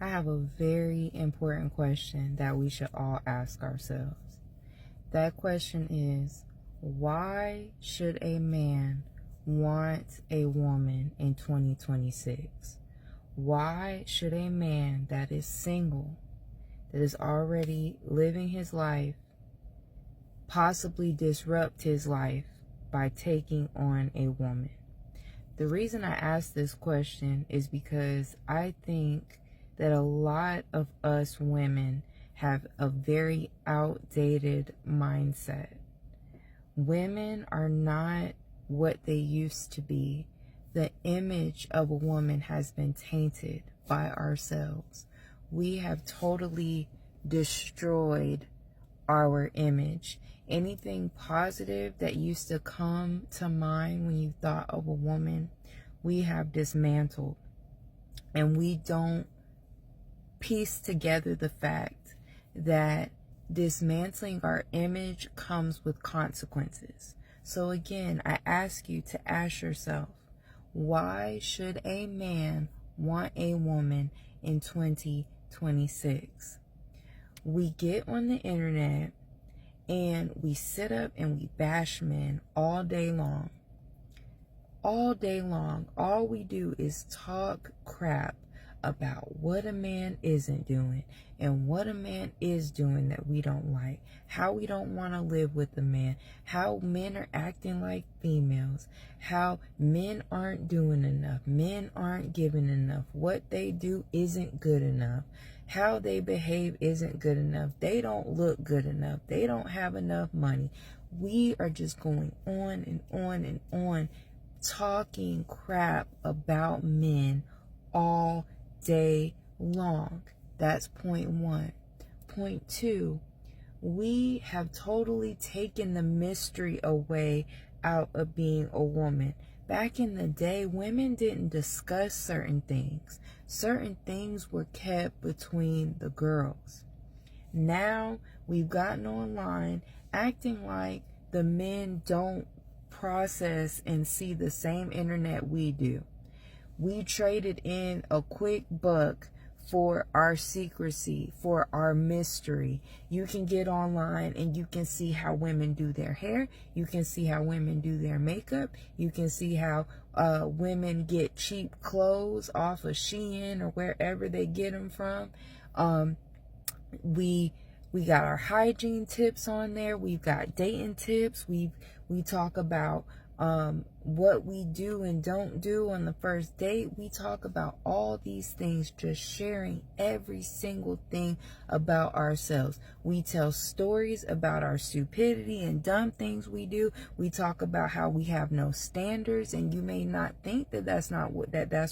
I have a very important question that we should all ask ourselves. That question is, why should a man want a woman in 2026? Why should a man that is single, that is already living his life, possibly disrupt his life by taking on a woman? The reason I ask this question is because I think that a lot of us women have a very outdated mindset. Women are not what they used to be. The image of a woman has been tainted by ourselves. We have totally destroyed our image. Anything positive that used to come to mind when you thought of a woman, we have dismantled. And we don't piece together the fact that dismantling our image comes with consequences. So again, I ask you to ask yourself, why should a man want a woman in 2026? We get on the internet and we sit up and we bash men all day long. All day long, all we do is talk crap about what a man isn't doing and what a man is doing that we don't like, how we don't want to live with a man, how men are acting like females, how men aren't doing enough, men aren't giving enough, what they do isn't good enough, how they behave isn't good enough, they don't look good enough, they don't have enough money. We are just going on and on and on, talking crap about men all day long. That's point one. Point two, we have totally taken the mystery away out of being a woman. Back in the day, women didn't discuss certain things. Certain things were kept between the girls. Now we've gotten online acting like the men don't process and see the same internet we do. We traded in a quick buck for our secrecy, for our mystery. You can get online and you can see how women do their hair. You can see how women do their makeup. You can see how women get cheap clothes off of Shein or wherever they get them from. We got our hygiene tips on there. We've got dating tips. We talk about what we do and don't do on the first date. We talk about all these things, just sharing every single thing about ourselves. We tell stories about our stupidity and dumb things we do. We talk about how we have no standards, and you may not think that that's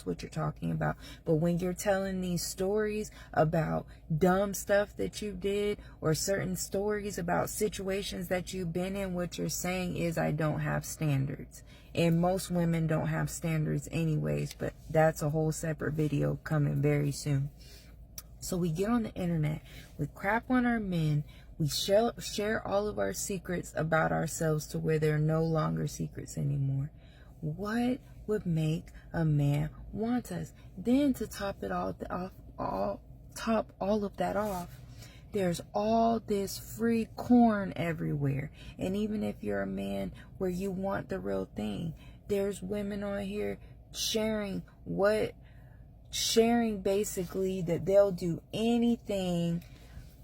what you're talking about, but when you're telling these stories about dumb stuff that you did or certain stories about situations that you've been in, what you're saying is, I don't have standards. And most women don't have standards anyways, but that's a whole separate video coming very soon. So we get on the internet, we crap on our men, we share all of our secrets about ourselves to where they're no longer secrets anymore. What would make a man want us? Then to top it all of that off, there's all this free corn everywhere. And even if you're a man where you want the real thing, there's women on here sharing basically that they'll do anything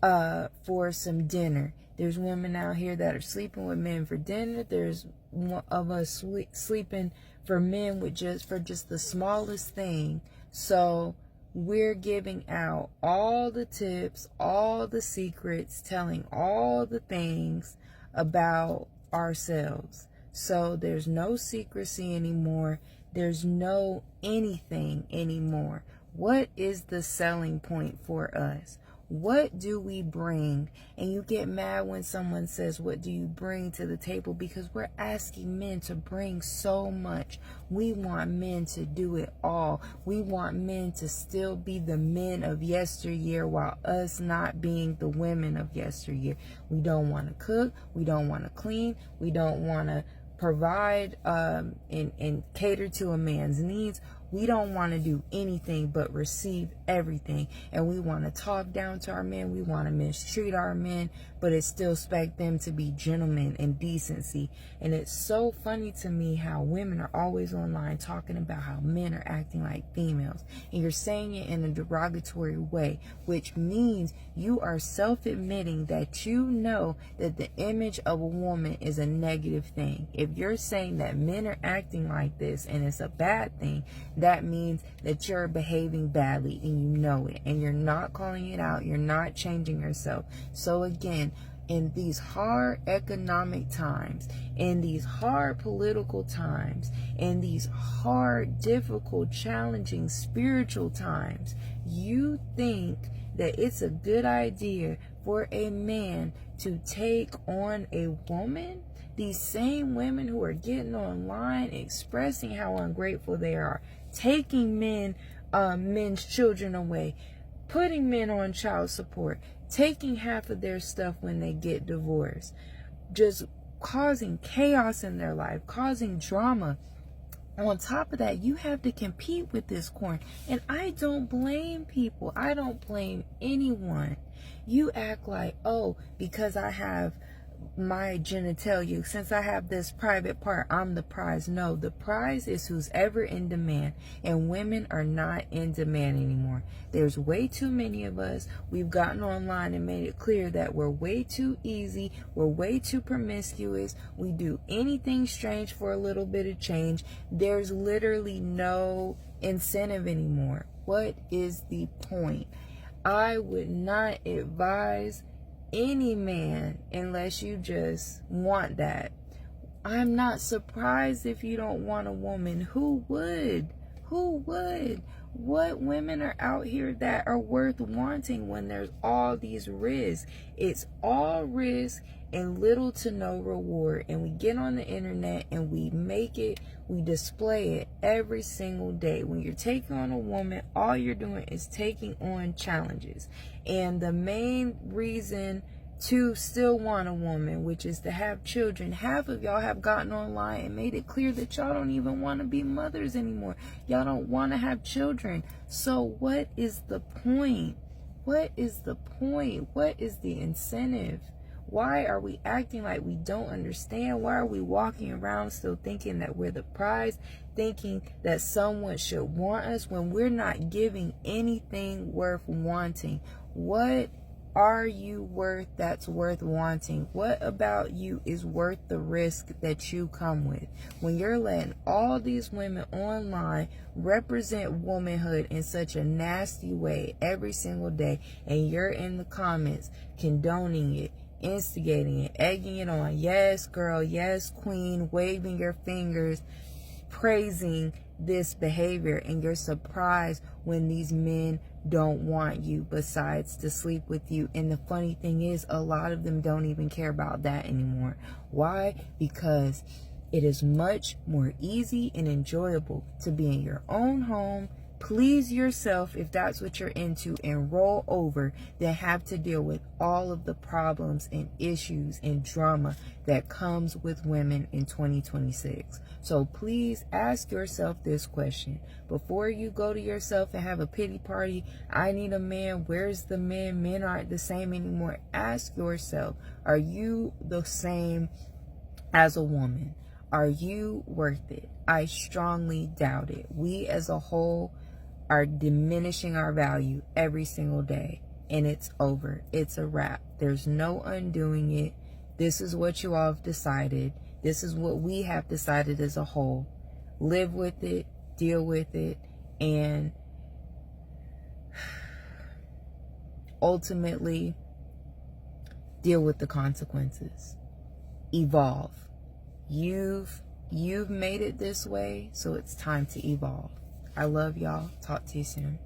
for some dinner. There's women out here that are sleeping with men for dinner. There's one of us sleeping for men for just the smallest thing. So we're giving out all the tips, all the secrets, telling all the things about ourselves. So there's no secrecy anymore. There's no anything anymore. What is the selling point for us? What do we bring? And you get mad when someone says, what do you bring to the table? Because we're asking men to bring so much. We want men to do it all. We want men to still be the men of yesteryear while us not being the women of yesteryear. We don't want to cook. We don't want to clean. We don't want to provide and cater to a man's needs. We don't want to do anything but receive everything. And we want to talk down to our men. We want to mistreat our men, but it still expect them to be gentlemen and decency. And it's so funny to me how women are always online talking about how men are acting like females. And you're saying it in a derogatory way, which means you are self-admitting that you know that the image of a woman is a negative thing. If you're saying that men are acting like this and it's a bad thing, that means that you're behaving badly and you know it, and you're not calling it out. You're not changing yourself. So again, in these hard economic times, in these hard political times, in these hard, difficult, challenging spiritual times, you think that it's a good idea for a man to take on a woman? These same women who are getting online expressing how ungrateful they are, taking men's children away, putting men on child support, taking half of their stuff when they get divorced, just causing chaos in their life, causing drama. On top of that, you have to compete with this corn. And I don't blame people. I don't blame anyone. You act like, oh, because I have my genitalia, since I have this private part, I'm the prize. No, the prize is who's ever in demand, and women are not in demand anymore. There's way too many of us. We've gotten online and made it clear that we're way too easy, we're way too promiscuous, we do anything strange for a little bit of change. There's literally no incentive anymore. What is the point? I would not advise any man unless you just want that. I'm not surprised if you don't want a woman. Who would? Who would? What women are out here that are worth wanting when there's all these risks? It's all risk and little to no reward. And we get on the internet and we make it, we display it every single day. When you're taking on a woman, all you're doing is taking on challenges. And the main reason to still want a woman, which is to have children, half of y'all have gotten online and made it clear that y'all don't even want to be mothers anymore. Y'all don't want to have children. So what is the point? What is the point? What is the incentive? Why are we acting like we don't understand? Why are we walking around still thinking that we're the prize, thinking that someone should want us when we're not giving anything worth wanting? What are you worth that's worth wanting? What about you is worth the risk that you come with? When you're letting all these women online represent womanhood in such a nasty way every single day, and you're in the comments condoning it, instigating it, egging it on, yes girl, yes queen, waving your fingers, praising this behavior, and you're surprised when these men don't want you besides to sleep with you. And the funny thing is, a lot of them don't even care about that anymore. Why? Because it is much more easy and enjoyable to be in your own home, please yourself if that's what you're into, and roll over than have to deal with all of the problems and issues and drama that comes with women in 2026. So please ask yourself this question before you go to yourself and have a pity party. I need a man. Where's the men? Men aren't the same anymore. Ask yourself, are you the same as a woman? Are you worth it? I strongly doubt it. We as a whole are diminishing our value every single day, and it's over. It's a wrap. There's no undoing it. This is what you all have decided. This is what we have decided as a whole. Live with it, deal with it, and ultimately deal with the consequences. Evolve. You've made it this way, so it's time to evolve. I love y'all. Talk to you soon.